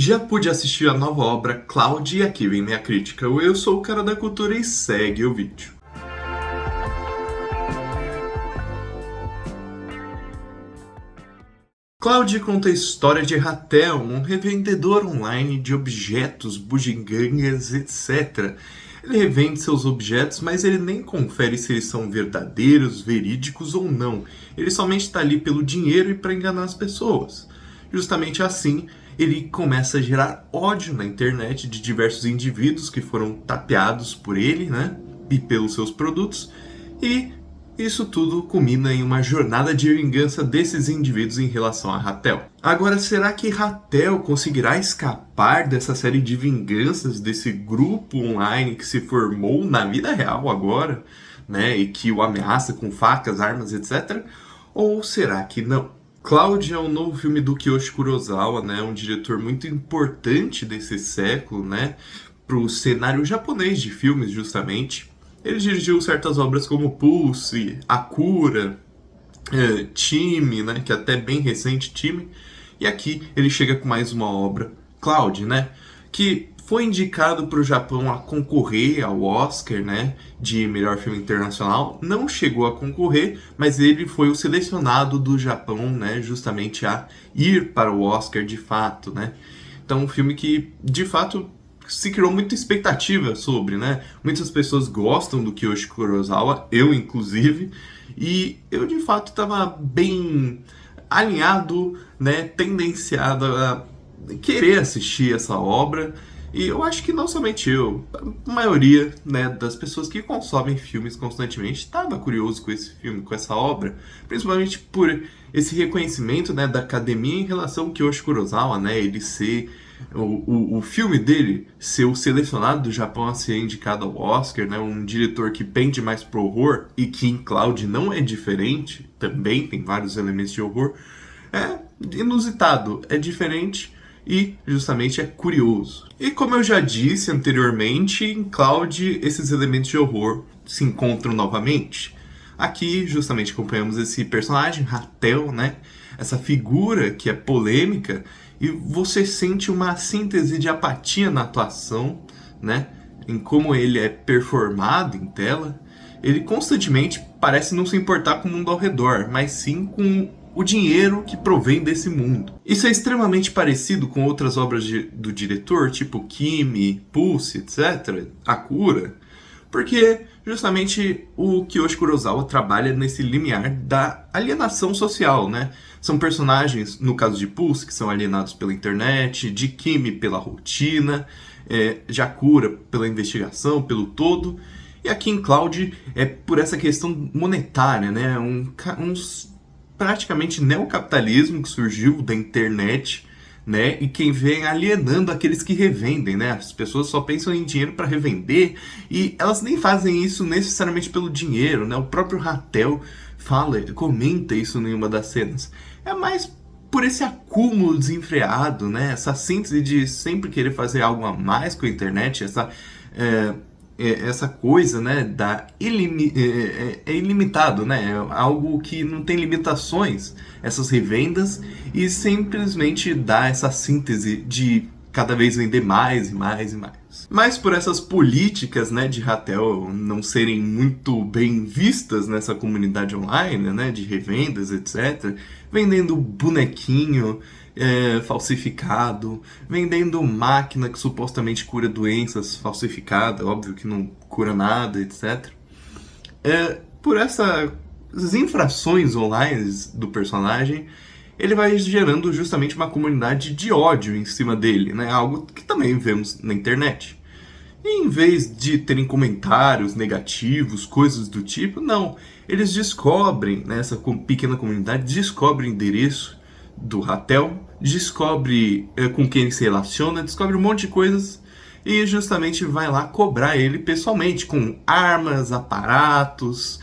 Já pude assistir a nova obra Cloud e aqui vem minha crítica. Eu sou o cara da cultura e segue o vídeo. Cloud conta a história de Ratel, um revendedor online de objetos, bugigangas, etc. Ele revende seus objetos, mas ele nem confere se eles são verdadeiros, verídicos ou não. Ele somente está ali pelo dinheiro e para enganar as pessoas. Justamente assim, ele começa a gerar ódio na internet de diversos indivíduos que foram tapeados por ele, né? E pelos seus produtos. E isso tudo culmina em uma jornada de vingança desses indivíduos em relação a Ratel. Agora, será que Ratel conseguirá escapar dessa série de vinganças desse grupo online que se formou na vida real agora, né, e que o ameaça com facas, armas, etc? Ou será que não? Cloud é um novo filme do Kiyoshi Kurosawa, né, um diretor muito importante desse século, né, para o cenário japonês de filmes, justamente. Ele dirigiu certas obras como Pulse, Akira, Time, né, que é até bem recente, Time. E aqui ele chega com mais uma obra, Cloud, né, que foi indicado para o Japão a concorrer ao Oscar, né, de melhor filme internacional. Não chegou a concorrer, mas ele foi o selecionado do Japão, né, justamente a ir para o Oscar de fato, né. Então, um filme que, de fato, se criou muita expectativa sobre, né? Muitas pessoas gostam do Kiyoshi Kurosawa, eu inclusive, e eu de fato estava bem alinhado, né? Tendenciado a querer assistir essa obra. E eu acho que não somente eu, a maioria, né, das pessoas que consomem filmes constantemente estava curioso com esse filme, com essa obra, principalmente por esse reconhecimento, né, da academia em relação ao Kiyoshi Kurosawa, né, ele ser o filme dele ser o selecionado do Japão a ser indicado ao Oscar, né, um diretor que pende mais pro horror e que em Cloud não é diferente, também tem vários elementos de horror, é inusitado, é diferente e justamente é curioso. E como eu já disse anteriormente, em Cloud esses elementos de horror se encontram novamente. Aqui justamente acompanhamos esse personagem, Ratel, né? Essa figura que é polêmica e você sente uma síntese de apatia na atuação, né? Em como ele é performado em tela. Ele constantemente parece não se importar com o mundo ao redor, mas sim com o dinheiro que provém desse mundo. Isso é extremamente parecido com outras obras do diretor, tipo Kimi, Pulse, etc., Akira, porque justamente o Kiyoshi Kurosawa trabalha nesse limiar da alienação social, né? São personagens, no caso de Pulse, que são alienados pela internet, de Kimi pela rotina, de Akira pela investigação, pelo todo, e aqui em Cloud é por essa questão monetária, né? Praticamente neocapitalismo que surgiu da internet, né? E quem vem alienando aqueles que revendem, né? As pessoas só pensam em dinheiro para revender e elas nem fazem isso necessariamente pelo dinheiro, né? O próprio Ratel comenta isso em uma das cenas. É mais por esse acúmulo desenfreado, né? Essa síntese de sempre querer fazer algo a mais com a internet, essa coisa, né, é ilimitado, né, é algo que não tem limitações, essas revendas, e simplesmente dá essa síntese de cada vez vender mais e mais e mais. Mas por essas políticas, né, de Ratel não serem muito bem vistas nessa comunidade online, né, de revendas, etc., vendendo bonequinho falsificado, vendendo máquina que supostamente cura doenças falsificada, óbvio que não cura nada, etc. Por essas infrações online do personagem, ele vai gerando justamente uma comunidade de ódio em cima dele, né? Algo que também vemos na internet. E em vez de terem comentários negativos, coisas do tipo, não. Eles descobrem, né, essa pequena comunidade descobre o endereço do Ratel, descobre com quem ele se relaciona, descobre um monte de coisas e justamente vai lá cobrar ele pessoalmente, com armas, aparatos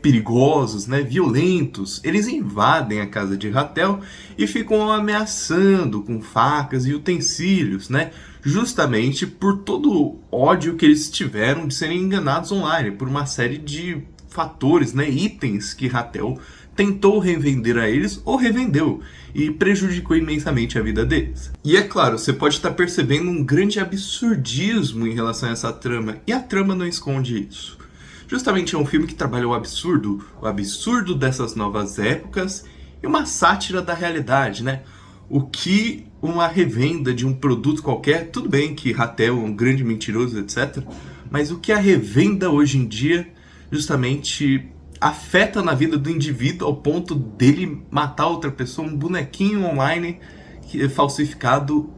perigosos, né, violentos. Eles invadem a casa de Ratel e ficam ameaçando com facas e utensílios, né, justamente por todo o ódio que eles tiveram de serem enganados online, por uma série de fatores, né, itens que Ratel tentou revender a eles ou revendeu e prejudicou imensamente a vida deles. E é claro, você pode estar percebendo um grande absurdismo em relação a essa trama, e a trama não esconde isso. Justamente é um filme que trabalha o absurdo dessas novas épocas e uma sátira da realidade, né? O que uma revenda de um produto qualquer, tudo bem que Ratel é um grande mentiroso, etc. Mas o que a revenda hoje em dia justamente afeta na vida do indivíduo ao ponto dele matar outra pessoa, um bonequinho online que é falsificado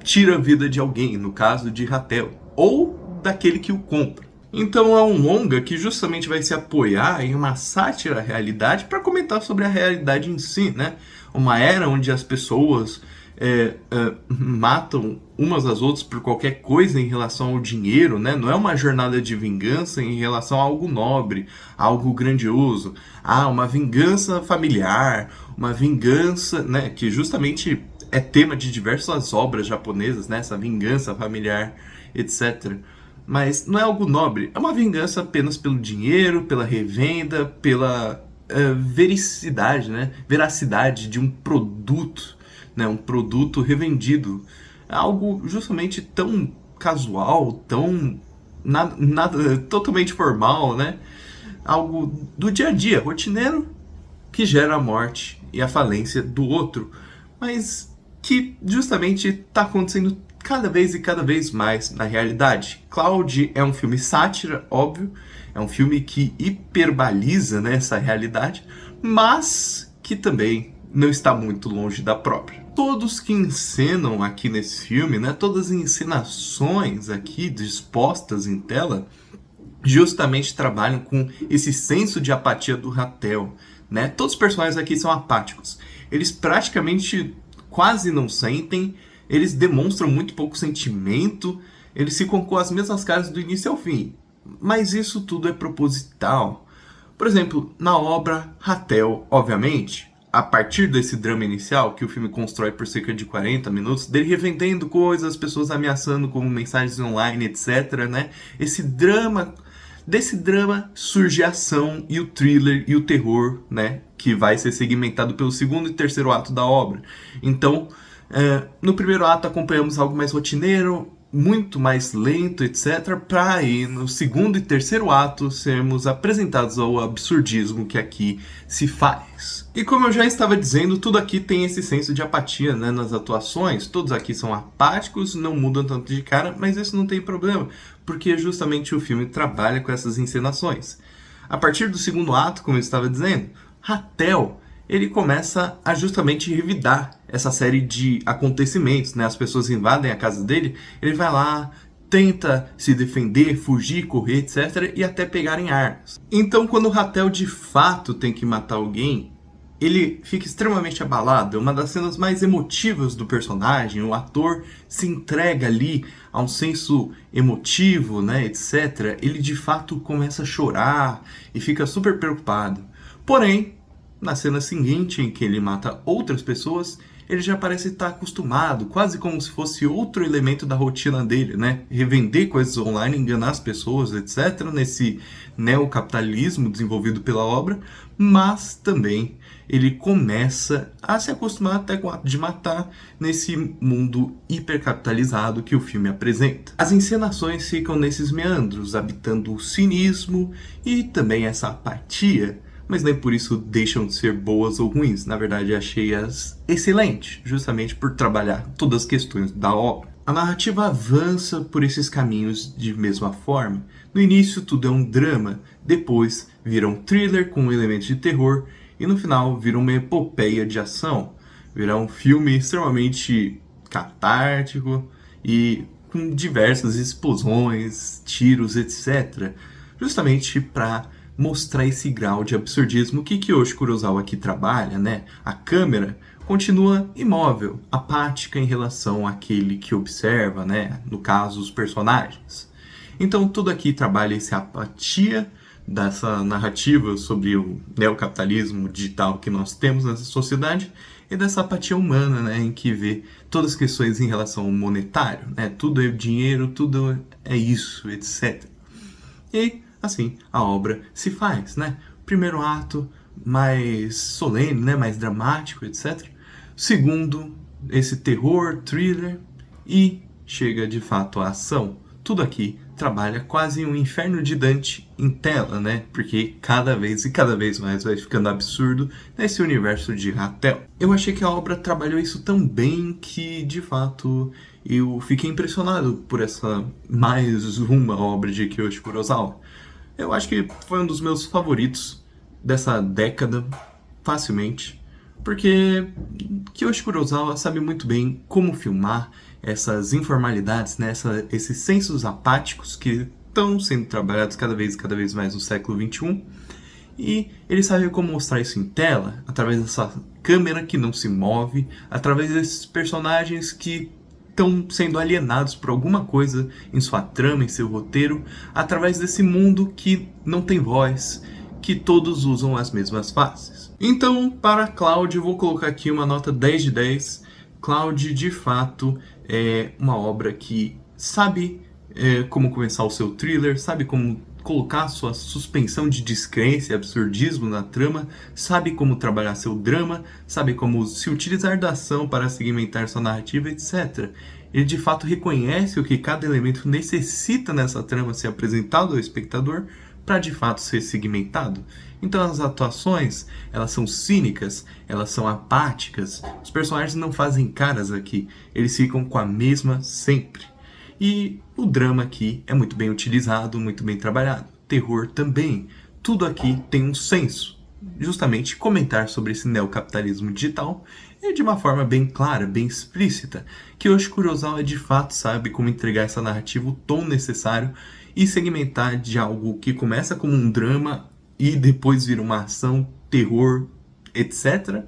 tira a vida de alguém, no caso de Ratel, ou daquele que o compra. Então é um longa que justamente vai se apoiar em uma sátira à realidade para comentar sobre a realidade em si, né? Uma era onde as pessoas matam umas às outras por qualquer coisa em relação ao dinheiro, né? Não é uma jornada de vingança em relação a algo nobre, a algo grandioso. Uma vingança familiar, uma vingança, né? Que justamente é tema de diversas obras japonesas, né? Essa vingança familiar, etc. Mas não é algo nobre, é uma vingança apenas pelo dinheiro, pela revenda, pela vericidade, né? Veracidade de um produto, né? Um produto revendido. É algo justamente tão casual, tão nada totalmente formal, né? Algo do dia a dia, rotineiro, que gera a morte e a falência do outro, mas que justamente está acontecendo cada vez mais na realidade. Cloud é um filme sátira, óbvio, é um filme que hiperboliza, né, essa realidade, mas que também não está muito longe da própria. Todos que encenam aqui nesse filme, né, todas as encenações aqui dispostas em tela, justamente trabalham com esse senso de apatia do Ratel, né? Todos os personagens aqui são apáticos. Eles praticamente quase não sentem, eles demonstram muito pouco sentimento, eles ficam com as mesmas caras do início ao fim. Mas isso tudo é proposital. Por exemplo, na obra Ratel, obviamente, a partir desse drama inicial, que o filme constrói por cerca de 40 minutos, dele revendendo coisas, as pessoas ameaçando com mensagens online, etc, né? Desse drama surge a ação e o thriller e o terror, né? Que vai ser segmentado pelo segundo e terceiro ato da obra. Então, no primeiro ato acompanhamos algo mais rotineiro, muito mais lento, etc. Para aí, no segundo e terceiro ato, sermos apresentados ao absurdismo que aqui se faz. E como eu já estava dizendo, tudo aqui tem esse senso de apatia, né, nas atuações. Todos aqui são apáticos, não mudam tanto de cara, mas isso não tem problema, porque justamente o filme trabalha com essas encenações. A partir do segundo ato, como eu estava dizendo, Ratel, ele começa a justamente revidar essa série de acontecimentos, né? As pessoas invadem a casa dele, ele vai lá, tenta se defender, fugir, correr, etc. e até pegarem armas. Então, quando o Ratel de fato tem que matar alguém, ele fica extremamente abalado. É uma das cenas mais emotivas do personagem. O ator se entrega ali a um senso emotivo, né, etc. Ele de fato começa a chorar e fica super preocupado. Porém, na cena seguinte, em que ele mata outras pessoas, ele já parece estar acostumado, quase como se fosse outro elemento da rotina dele, né? Revender coisas online, enganar as pessoas, etc., nesse neocapitalismo desenvolvido pela obra, mas também ele começa a se acostumar até com o ato de matar nesse mundo hipercapitalizado que o filme apresenta. As encenações ficam nesses meandros, habitando o cinismo e também essa apatia, mas nem por isso deixam de ser boas ou ruins. Na verdade, achei-as excelentes, justamente por trabalhar todas as questões da obra. A narrativa avança por esses caminhos de mesma forma. No início, tudo é um drama, depois vira um thriller com elementos de terror, e no final vira uma epopeia de ação. Virá um filme extremamente catártico e com diversas explosões, tiros, etc. Justamente para mostrar esse grau de absurdismo que Kiyoshi Kurosawa aqui trabalha, né? A câmera continua imóvel, apática em relação àquele que observa, né? No caso, os personagens. Então, tudo aqui trabalha essa apatia dessa narrativa sobre o neocapitalismo digital que nós temos nessa sociedade e dessa apatia humana, né? Em que vê todas as questões em relação ao monetário, né? Tudo é dinheiro, tudo é isso, etc. E assim, a obra se faz, né? Primeiro ato, mais solene, né, mais dramático, etc. Segundo, esse terror, thriller, e chega de fato à ação. Tudo aqui trabalha quase um inferno de Dante em tela, né? Porque cada vez mais vai ficando absurdo nesse universo de Ratel. Eu achei que a obra trabalhou isso tão bem que, de fato, eu fiquei impressionado por essa mais uma obra de Kiyoshi Kurosawa. Eu acho que foi um dos meus favoritos dessa década, facilmente, porque Kiyoshi Kurosawa sabe muito bem como filmar essas informalidades, né? Esses sensos apáticos que estão sendo trabalhados cada vez mais no século XXI. E ele sabe como mostrar isso em tela, através dessa câmera que não se move, através desses personagens que estão sendo alienados por alguma coisa em sua trama, em seu roteiro, através desse mundo que não tem voz, que todos usam as mesmas faces. Então, para Cloud, eu vou colocar aqui uma nota 10 de 10. Cloud, de fato, é uma obra que sabe como começar o seu thriller, sabe como colocar sua suspensão de descrença e absurdismo na trama, sabe como trabalhar seu drama, sabe como se utilizar da ação para segmentar sua narrativa, etc. Ele de fato reconhece o que cada elemento necessita nessa trama ser apresentado ao espectador para de fato ser segmentado. Então as atuações, elas são cínicas, elas são apáticas, os personagens não fazem caras aqui, eles ficam com a mesma sempre. E o drama aqui é muito bem utilizado, muito bem trabalhado. Terror também. Tudo aqui tem um senso. Justamente comentar sobre esse neocapitalismo digital e de uma forma bem clara, bem explícita, que Kiyoshi Kurosawa de fato sabe como entregar essa narrativa o tom necessário e segmentar de algo que começa como um drama e depois vira uma ação, terror, etc.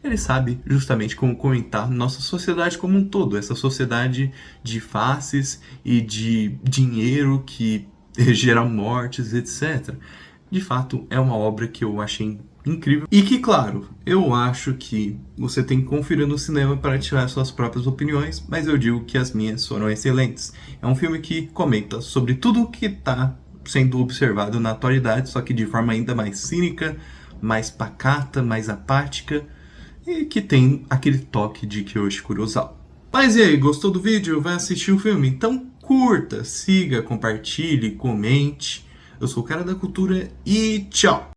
Ele sabe justamente como comentar nossa sociedade como um todo, essa sociedade de faces e de dinheiro que gera mortes, etc. De fato, é uma obra que eu achei incrível e que, claro, eu acho que você tem que conferir no cinema para tirar suas próprias opiniões, mas eu digo que as minhas foram excelentes. É um filme que comenta sobre tudo o que está sendo observado na atualidade, só que de forma ainda mais cínica, mais pacata, mais apática, e que tem aquele toque de Kiyoshi Kurosawa. Mas e aí, gostou do vídeo? Vai assistir o filme? Então curta, siga, compartilhe, comente. Eu sou o Cara da Cultura e tchau!